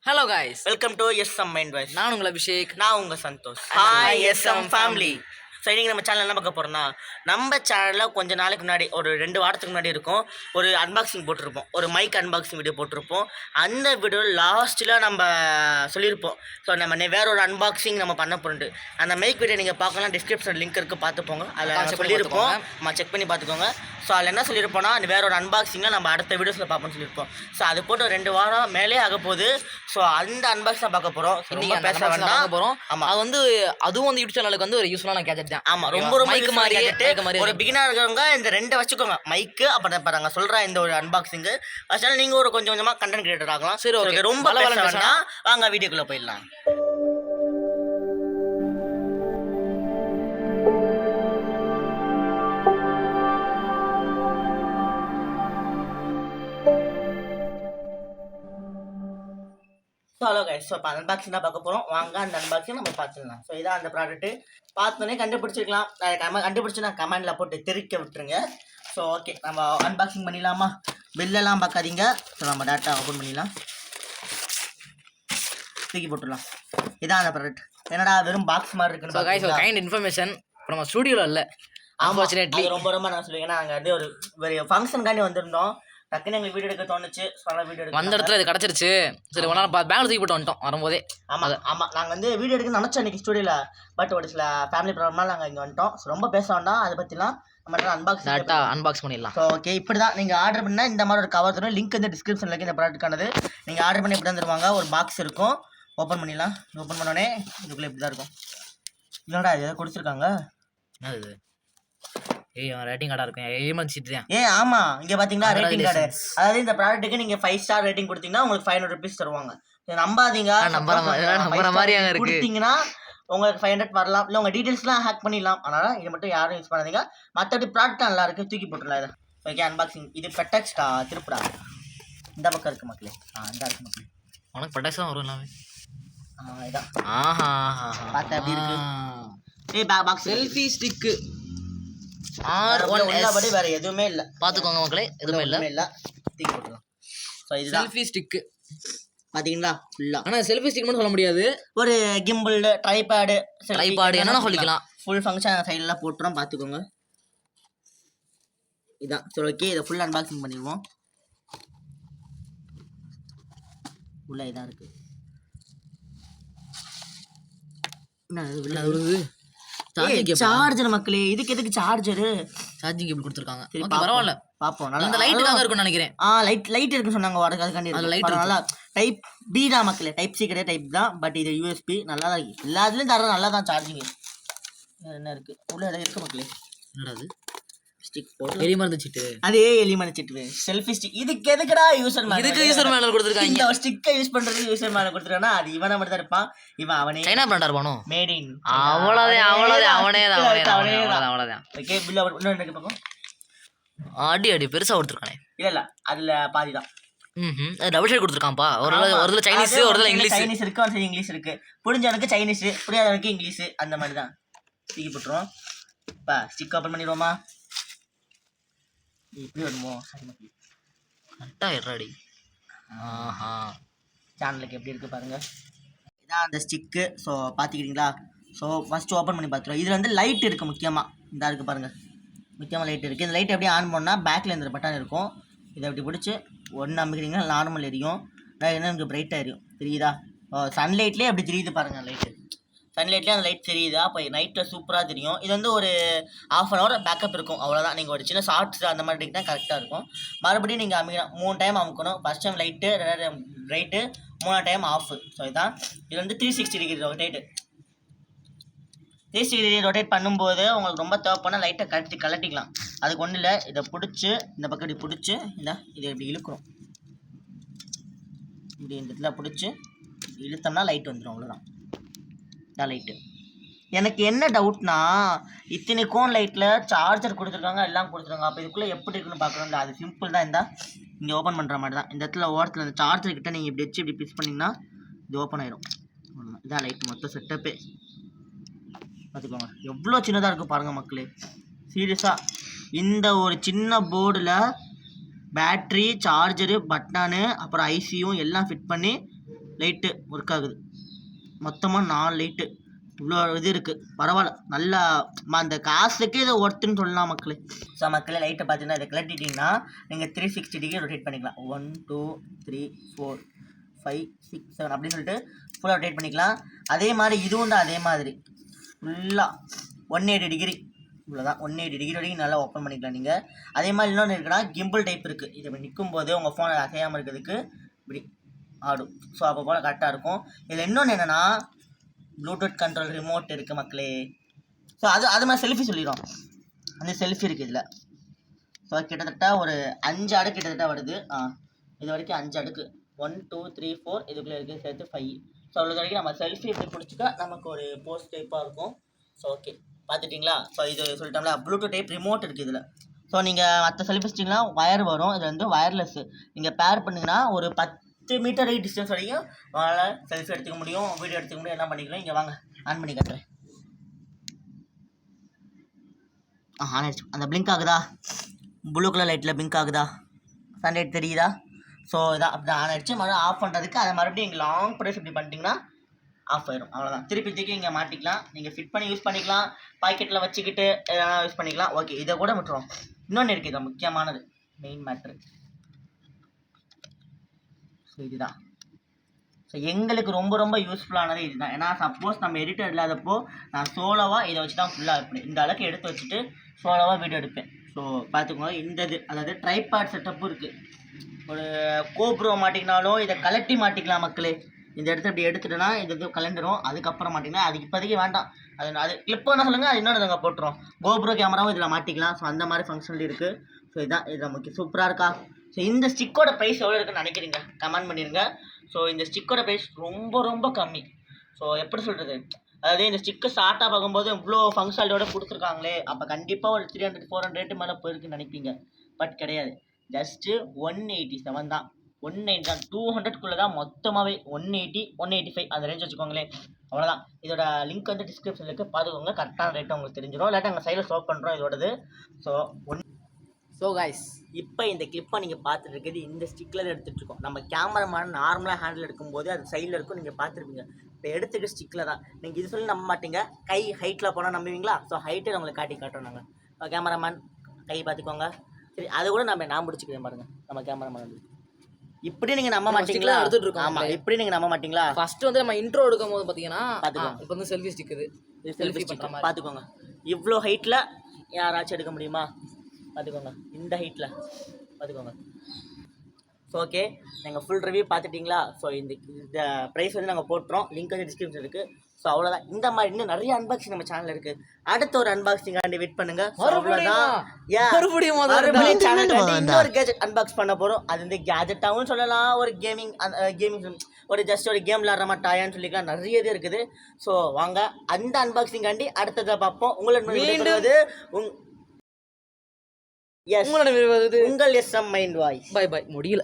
Hello guys, welcome to SM mind voice. நான் உங்கள் அபிஷேக். நான் உங்கள் Santhosh. Hi SM family. So இன்றைக்கி நம்ம சேனல் என்ன பார்க்க போகிறோம்னா, நம்ம சேனலில் கொஞ்ச நாளைக்கு முன்னாடி ஒரு 2 வாரத்துக்கு முன்னாடி இருக்கும் ஒரு அன்பாக்சிங் போட்டிருப்போம், ஒரு மைக் அன்பாக்சிங் வீடியோ போட்டிருப்போம். அந்த வீடியோ லாஸ்ட்டில் நம்ம சொல்லியிருப்போம். ஸோ நம்ம வேற ஒரு அன்பாக்சிங் நம்ம பண்ண போகிறது. அந்த மைக் வீடியோ நீங்கள் பார்க்கலாம், டிஸ்கிரிப்ஷன் லிங்க் இருக்குது, பார்த்துப்போங்க. அதில் சொல்லியிருப்போம், நம்ம செக் பண்ணி பார்த்துக்கோங்க. ஸோ அதில் என்ன சொல்லியிருப்போம்னா, வேற ஒரு அன்பாக்சிங்கில் நம்ம அடுத்த வீடியோஸில் பார்ப்போம்னு சொல்லியிருப்போம். ஸோ அது போட்டு 2 வாரம் மேலே ஆக போகுது. ஸோ அந்த அன்பாக்சிங் பார்க்க போகிறோம். நீங்கள் பேச வேண்டாம் போகிறோம். ஆமாம், அது வந்து அதுவும் வந்து யூடியூப் சேனலுக்கு வந்து ஒரு யூஸ்ஃபுல்லான கேஜெட் தான். ஆமாம், ரொம்ப மைக்கு மாதிரி ஒரு பிகினர் இருக்கிறவங்க இந்த 2 வச்சுக்கோங்க, மைக்கு அப்புறம் இப்போ நாங்கள் சொல்கிற இந்த ஒரு அன்பாக்சிங்கு. அதனால நீங்கள் ஒரு கொஞ்சம் கொஞ்சமாக கண்டென்ட் கிரியேட்டர் ஆகலாம். சரி, ஓகே, ரொம்ப பேச வேண்டாம், வாங்க வீடியோக்குள்ளே போயிடலாம். ஸோ ஹலோ கைஸ், ஸோ இப்போ அன்பாக்சிங் தான் பார்க்க போகிறோம். வாங்க அந்த அன்பாக்சிங் நம்ம பார்த்துக்கலாம். ஸோ இதான் அந்த ப்ராடக்ட்டு. பார்த்தோன்னே கண்டுபிடிச்சிருக்கலாம். கண்டுபிடிச்சி நான் கமெண்டில் போட்டு தெரிவிக்க விட்டுருங்க. ஸோ ஓகே, நம்ம அன்பாக்சிங் பண்ணிடலாமா? பில்லெல்லாம் பார்க்காதீங்க. ஸோ நம்ம டேட்டா ஓப்பன் பண்ணிடலாம், தூக்கி போட்டுடலாம். இதான் அந்த ப்ராடக்ட். என்னடா வெறும் பாக்ஸ் மாதிரி இருக்குன்னு. ஸோ கைஸ், ஒரு கைண்ட் இன்ஃபர்மேஷன் இப்போ நம்ம ஸ்டூடியோவில் இல்லை. அன்ஃபார்ச்சுனேட்லி ரொம்ப ரொம்ப நான் சொல்லுவேன், ஏன்னா நாங்கள் வந்து ஒரு ஃபங்க்ஷனுக்காண்டி வந்திருந்தோம். டக்குன்னு எங்களுக்கு வீடியோ எடுக்க தோணுச்சு. வீடியோ எடுக்க வந்த இடத்துல இது கிடச்சிருச்சு. சரி, ஒன்றா பேங்க் தூக்கி போட்டு வந்துட்டோம் வரும்போதே. ஆமாம் ஆமாம், நாங்கள் வந்து வீடியோ எடுக்க நினச்சோம் இன்றைக்கி ஸ்டூடியோவில். பட் ஒரு சில ஃபேமிலி ப்ராப்ளம்லாம் நாங்கள் இங்கே வந்துட்டோம். ஸோ ரொம்ப பேச வேண்டாம் அதை பற்றிலாம். நம்ம அன்பாக்ஸ் பண்ணிடலாம். ஸோ ஓகே, இப்படி தான் நீங்கள் ஆர்டர் பண்ணால் இந்த மாதிரி ஒரு கவர் தரும். லிங்க் வந்து டிஸ்கிரிப்ஷனில் இருக்குது இந்த ப்ராடக்ட்டுக்கானது. நீங்கள் ஆர்டர் பண்ணி இப்படி தான் தருவாங்க. ஒரு பாக்ஸ் இருக்கும், ஓப்பன் பண்ணிடலாம். ஓப்பன் பண்ணோடனே இதுக்குள்ளே இப்படி தான் இருக்கும். இல்லைடா இது எதாவது கொடுத்துருக்காங்க. என்னது? ரேட்டிங் கார்டாக இருக்கும். ஏமன் சீட் தான். ஆமாம், இங்கே பார்த்தீங்கன்னா ரேட்டிங் கார்டு. அதாவது இந்த ப்ராடக்ட்டுக்கு நீங்கள் 5 ஸ்டார் ரேட்டிங் கொடுத்தீங்கன்னா உங்களுக்கு 500 rupees தருவாங்க. நம்பாதீங்க, நம்புற மாதிரியா இருக்கு. கொடுத்தீங்கன்னா உங்களுக்கு 500 வரலாம், இல்லை உங்கள் டீட்டெயில்ஸ்லாம் ஹேக் பண்ணிடலாம். அதனால் இது மட்டும் யாரும் யூஸ் பண்ணாதீங்க. மற்றபடி ப்ராடக்ட் நல்லா இருக்குது, தூக்கி போட்டுடலாம் இதை. Okay, unboxing. இது பெட்டக்ஸ்டா திருப்புடா. இந்த பக்கம் இருக்குது மக்களே. இந்த இருக்குது மக்களே. உனக்கு பெட்டக்ஸ் தான் வரும் எல்லாமே. இதான் பார்த்தா எப்படி இருக்கு. பாக்ஸ் செல்ஃபி ஸ்டிக்கு உள்ளபடி வேற எதுவுமே இல்லை. பார்த்துக்கோங்க மக்களே, எதுவுமே இல்லை. தூக்கி போட்டுடலாம். ஸோ இதுதான் செல்ஃபி ஸ்டிக்கு. பார்த்தீங்களா ஃபுல்லாக. ஆனால் செல்ஃபி ஸ்டிக் மட்டும் சொல்ல முடியாது. ஒரு கிம்பிள், ட்ரைபேடு என்னென்ன சொல்லிக்கலாம். ஃபுல் ஃபங்க்ஷன் சைடெலாம் போட்டுறோம், பார்த்துக்கோங்க. இதான். சரி ஓகே, இதை ஃபுல் அன்பாக்சிங் பண்ணிடுவோம். உள்ள இதான் இருக்குது. சார்ஜர் மக்களே, இதுக்கு எதுக்கு சார்ஜரு? சார்ஜிங் கேபிள் கொடுத்துருக்காங்க. பரவாயில்ல, பார்ப்போம். நல்லா லைட்டுக்காக இருக்கும்னு நினைக்கிறேன். லைட் இருக்குன்னு சொன்னாங்க. அதுக்காண்டி லைட் நல்லா டைப் பி தான் மக்களே, டைப் சி கிடையாது, டைப் தான். பட் இது யூஎஸ்பி நல்லா தான் இருக்குது. எல்லாத்துலேயும் தர நல்லா தான் சார்ஜிங். என்ன இருக்குது உள்ள? எதாவது இருக்குது மக்களே. என்னடா அது? ஸ்டிக் போட்டு எலி மருந்து சீட்டு. அதே எலி மருந்து சீட்டு. Selfie stick. இதுக்கு எதுக்குடா யூசர் மேனுவல்? இதுக்கு யூசர் மேனுவல் கொடுத்துருக்காங்க. இந்த ஸ்டிக்கை யூஸ் பண்ணுறதுக்கு யூசர் மேனுவல் கொடுத்துருக்கானா அது இவனை மட்டும் தான் இருப்பான். இவன் அவனே சைனா பிராண்டா இருப்பானோ? Made in. அவ்வளோதான் அவனே தான். ஓகே, பில் இன்னொன்று பார்ப்போம். அடி பெருசாக கொடுத்துருக்கானே. இல்லை அதில் பாதி தான். டபுள் ஷேட் கொடுத்துருக்கான்ப்பா. ஒரு சைனீஸ், ஒரு இங்கிலீஷ். சைனீஸ் இருக்கு, ஒரு இங்கிலீஷ் இருக்கு. புரிஞ்சவனுக்கு சைனீஸ், புரியாதவனுக்கு இங்கிலீஷ். அந்த மாதிரி தான். தூக்கி போட்டுருவோம். இப்போ ஸ்டிக் ஓப்பன் பண்ணிடுவோமா? இப்படி வருமோ? கரெக்டாக எட்ராடி. சேனலுக்கு எப்படி இருக்குது பாருங்கள். இதான் அந்த ஸ்டிக்கு. ஸோ பார்த்துக்கிட்டீங்களா? ஸோ ஃபஸ்ட்டு ஓப்பன் பண்ணி பார்த்துருவோம். இதில் வந்து லைட் இருக்குது முக்கியமாக. இந்த இருக்குது பாருங்கள், முக்கியமாக லைட் இருக்குது. இந்த லைட் எப்படி ஆன் பண்ணால் பேக்கில் இந்த பட்டன் இருக்கும். இதை எப்படி பிடிச்சி ஒன்று அமைக்கிறீங்கன்னா நார்மல் எரியும். என்ன எனக்கு பிரைட்டாக எரியும், தெரியுதா? சன்லைட்லேயே எப்படி தெரியுது பாருங்கள் லைட்டு. சன்லைட்லேயே அந்த லைட் தெரியுதா? அப்போ நைட்டில் சூப்பராக தெரியும். இது வந்து ஒரு 1/2 hour பேக்கப் இருக்கும், அவ்வளோதான். நீங்கள் ஒரு சின்ன ஷார்ட்ஸ் அந்த மாதிரி எடுக்கிட்டா கரெக்டாக இருக்கும். மறுபடியும் நீங்கள் அமைக்கணும். 3 டைம் அமுக்கணும். ஃபஸ்ட் டைம் லைட்டு, 2வது டைம் ரைட்டு, 3வது டைம் ஆஃபு. ஸோ இதுதான். இது வந்து 360 degree ரொட்டேட்டு. 360 degree ரொட்டேட் பண்ணும்போது உங்களுக்கு ரொம்ப தேவைப்போனால் லைட்டை கலட்டிக்கலாம். அதுக்கு ஒன்றும் இல்லை. இதை பிடிச்சி இந்த பக்கம் இப்படி பிடிச்சி இதை இப்படி இழுக்கிறோம். இப்படி இந்த இடத்துல பிடிச்சி இழுத்தோம்னா லைட் வந்துடும், அவ்வளோதான். லைட்டு. எனக்கு என்ன டவுட்னா, இத்தனை கோன் லைட்டில் சார்ஜர் கொடுத்துருக்காங்க, எல்லாம் கொடுத்துருக்காங்க. அப்போ இதுக்குள்ளே எப்படி இருக்குன்னு பார்க்கணும்ல. அது சிம்பிள் தான். இங்கே ஓப்பன் பண்ணுற மாதிரி தான். இந்த இடத்துல ஓரத்தில் அந்த சார்ஜர் கிட்ட நீங்கள் இப்படி வச்சு இப்படி பிஸ் பண்ணிங்கன்னா இது ஓப்பன் ஆயிடும். இதான் லைட் மொத்தம் செட்டப்பே. பார்த்துக்கோங்க எவ்வளோ சின்னதாக இருக்குது பாருங்கள் மக்களே. சீரியஸாக இந்த ஒரு சின்ன போர்டில் பேட்ரி, சார்ஜரு, பட்டனு, அப்புறம் ஐசியும் எல்லாம் ஃபிட் பண்ணி லைட்டு ஒர்க் ஆகுது. மொத்தமாக 4 லைட்டு இவ்வளோ இது இருக்குது. பரவாயில்ல, நல்லா அந்த காசுக்கே இதை ஒர்த்துன்னு சொல்லலாம் மக்களே. ஸோ மக்களே லைட்டை பார்த்தீங்கன்னா இதை கலட்டிட்டிங்கன்னா நீங்கள் 360 டிகிரி ரொட்டேட் பண்ணிக்கலாம். 1 2 3 4 5 6 7 அப்படின்னு சொல்லிட்டு ஃபுல்லாக ரொட்டேட் பண்ணிக்கலாம். அதே மாதிரி இதுவும் தான் அதே மாதிரி ஃபுல்லாக 180 டிகிரி, இவ்வளோதான். 180 டிகிரி வரைக்கும் நல்லா ஓப்பன் பண்ணிக்கலாம் நீங்கள். அதே மாதிரி இன்னொன்று இருக்குன்னா கிம்பிள் டைப் இருக்குது. இது இப்படி நிற்கும் போது உங்கள் ஃபோனை அசையாமல் இருக்கிறதுக்கு இப்படி ஆடும். ஸோ அப்போ போல் கரெக்டாக இருக்கும். இதில் இன்னொன்று என்னென்னா ப்ளூடூத் கண்ட்ரோல் ரிமோட் இருக்குது மக்களே. ஸோ அது மாதிரி செல்ஃபி சொல்லிடும். அந்த செல்ஃபி இருக்குது இதில். ஸோ கிட்டத்தட்ட ஒரு 5 அடுக்கு கிட்டத்தட்ட வருது. இது வரைக்கும் 5 அடுக்கு 1 2 3 4 இதுக்குள்ளே இருக்குது, சேர்த்து 5. ஸோ அவ்வளோ வரைக்கும் நம்ம செல்ஃபி எப்படி பிடிச்சிட்டா நமக்கு ஒரு போஸ்ட் டைப்பாக இருக்கும். So okay பார்த்துட்டிங்களா. ஸோ இது சொல்லிட்டோம்ல ப்ளூடூத் டைப் ரிமோட் இருக்குது இதில். ஸோ நீங்கள் மற்ற செல்ஃபி ஸ்டிக்னா ஒயர் வரும், இது வந்து ஒயர்லெஸ்ஸு. நீங்கள் பேர் பண்ணிங்கன்னா ஒரு 10 மீட்டர் டிஸ்டன்ஸ் வரைக்கும் உங்களால் செல்ஃபி எடுத்துக்க முடியும், வீடியோ எடுத்துக்க முடியும், எல்லாம் பண்ணிக்கலாம். இங்கே வாங்க ஆன் பண்ணி காட்டுறேன். ஆன் ஆயிடுச்சு. அந்த பிளிங்க் ஆகுதா, ப்ளூ கலர் லைட்டில் பிளிங்க் ஆகுதா, சன்லைட் தெரியுதா? ஸோ இதான் அப்படி ஆன் ஆகிடுச்சு. மறுபடியும் ஆஃப் பண்ணுறதுக்கு அதை மறுபடியும் இங்கே லாங் ப்ரெஸ் இப்படி பண்ணிட்டீங்கன்னா ஆஃப் ஆயிடும். அவ்வளோதான். திருப்பி தூக்கி இங்கே மாட்டிக்கலாம். நீங்கள் ஃபிட் பண்ணி யூஸ் பண்ணிக்கலாம், பாக்கெட்டில் வச்சுக்கிட்டு எதனா யூஸ் பண்ணிக்கலாம். ஓகே, இதை கூட விட்டுரும். இன்னொன்று இருக்குது, இது முக்கியமானது, மெயின் மேட்ரு. ஸோ இதுதான். ஸோ எங்களுக்கு ரொம்ப ரொம்ப யூஸ்ஃபுல்லானது இதுதான். ஏன்னா சப்போஸ் நம்ம எடிட்டர் இல்லாதப்போ நான் சோலோவாக இதை வச்சு தான் ஃபுல்லாக இருப்பேன். இந்த அளவுக்கு எடுத்து வச்சுட்டு சோலோவாக வீடியோ எடுப்பேன். ஸோ பார்த்துக்கோங்க, இந்த இது அதாவது ட்ரைபாட் செட்டப்பும் இருக்குது. ஒரு கோப்ரோ மாட்டிக்கினாலும் இதை கலட்டி மாட்டிக்கலாம் மக்களே. இந்த இடத்த இப்படி எடுத்துட்டோன்னா இந்த இது கலண்டுரும். அதுக்கப்புறம் மாட்டிங்கன்னா அது இப்போதைக்கு வேண்டாம், அது கிளிப் பண்ண சொல்லுங்கள், அது இன்னொன்று நாங்கள் போட்டுரும். கோப்ரோ கேமராவும் இதில் மாட்டிக்கலாம். ஸோ அந்த மாதிரி ஃபங்க்ஷன் இருக்குது. ஸோ இதுதான், இது நமக்கு சூப்பராக இருக்கா. ஸோ இந்த ஸ்டிக்கோட ப்ரைஸ் எவ்வளோ இருக்குன்னு நினைக்கிறீங்க கமெண்ட் பண்ணிடுங்க. ஸோ இந்த ஸ்டிக்கோட ப்ரைஸ் ரொம்ப ரொம்ப கம்மி. ஸோ எப்படி சொல்கிறது, அதாவது இந்த ஸ்டிக்கு ஸ்டார்ட்டாக பார்க்கும்போது இவ்வளோ ஃபங்க்ஷனாலிட்டியோட கொடுத்துருக்காங்களே, அப்போ கண்டிப்பாக ஒரு 300-400 மேலே போயிருக்குன்னு நினைப்பீங்க. பட் கிடையாது, ஜஸ்ட்டு 187 தான். 190 தான், 200க்குள்ளே தான் மொத்தமாகவே. 180 185 அந்த ரேஞ்ச் வச்சுக்கோங்களேன். அவ்வளோதான். இதோட லிங்க் வந்து டிஸ்கிரிப்ஷனில் இருக்குது, பார்த்துக்கோங்க. கரெக்டான ரேட்டு உங்களுக்கு தெரிஞ்சிடும். இல்லாட்டி நாங்கள் சைடில் ஷோ பண்ணுறோம் இதோடது. ஸோ கைஸ், இப்போ இந்த கிளிப்பை நீங்கள் பார்த்துட்டு இருக்குது இந்த ஸ்டிக்கில் எடுத்துகிட்ருக்கோம். நம்ம கேமராமேன் நார்மலாக ஹேண்டில் எடுக்கும்போது அது சைடில் இருக்கும், நீங்கள் பார்த்துருப்பீங்க. இப்போ எடுத்துகிட்டு ஸ்டிக்கில் தான். நீங்கள் இது சொல்லி நம்ப மாட்டீங்க, கை ஹைட்டில் போனால் நம்புவீங்களா? ஸோ ஹைட்டை நம்மளுக்கு காட்டுறோம் நாங்கள். கேமராமேன் கை பார்த்துக்கோங்க. சரி, அது கூட நான் பிடிச்சிக்கிறேன் பாருங்கள். நம்ம கேமராமேன் இப்படி நீங்கள் நம்ப மாட்டீங்களா? எடுத்துகிட்டு இருக்கோம். ஆமாம், இப்படி நீங்கள் நம்ப மாட்டீங்களா? ஃபஸ்ட்டு வந்து நம்ம இன்ட்ரோ எடுக்கும் போது பார்த்தீங்கன்னா பார்த்துக்கோங்க, இப்போ வந்து செல்ஃபி ஸ்டிக் இது செல்ஃபி ஸ்டிக் பார்த்துக்கோங்க. இவ்வளோ ஹைட்டில் யாராச்சும் எடுக்க முடியுமா? பார்த்துக்கோங்க, இந்த ஹைட்டில் பார்த்துக்கோங்க. ஸோ ஓகே, நீங்கள் ஃபுல் ரிவ்யூ பார்த்துட்டிங்களா? ஸோ இந்த ப்ரைஸ் வந்து நாங்கள் போட்டுறோம், லிங்க் வந்து டிஸ்கிரிப்ஷன் இருக்குது. ஸோ அவ்வளோதான். இந்த மாதிரி இன்னும் நிறைய அன்பாக்சிங் நம்ம சேனல் இருக்குது. அடுத்த ஒரு அன்பாக்சிங்காண்டி வெயிட் பண்ணுங்க. இன்னொரு கேஜெட் அன்பாக்ஸ் பண்ண போகிறோம். அது வந்து கேஜெட்டாகவும் சொல்லலாம், ஒரு கேமிங் ஒரு ஜஸ்ட் ஒரு கேம் விளாட்ற மாதிரி டாயான்னு சொல்லிக்கலாம். நிறைய இது இருக்குது. ஸோ வாங்க அந்த அன்பாக்சிங்காண்டி அடுத்ததை பார்ப்போம். உங்களோட உங்கள் SM mind voice. Bye bye, முடியல.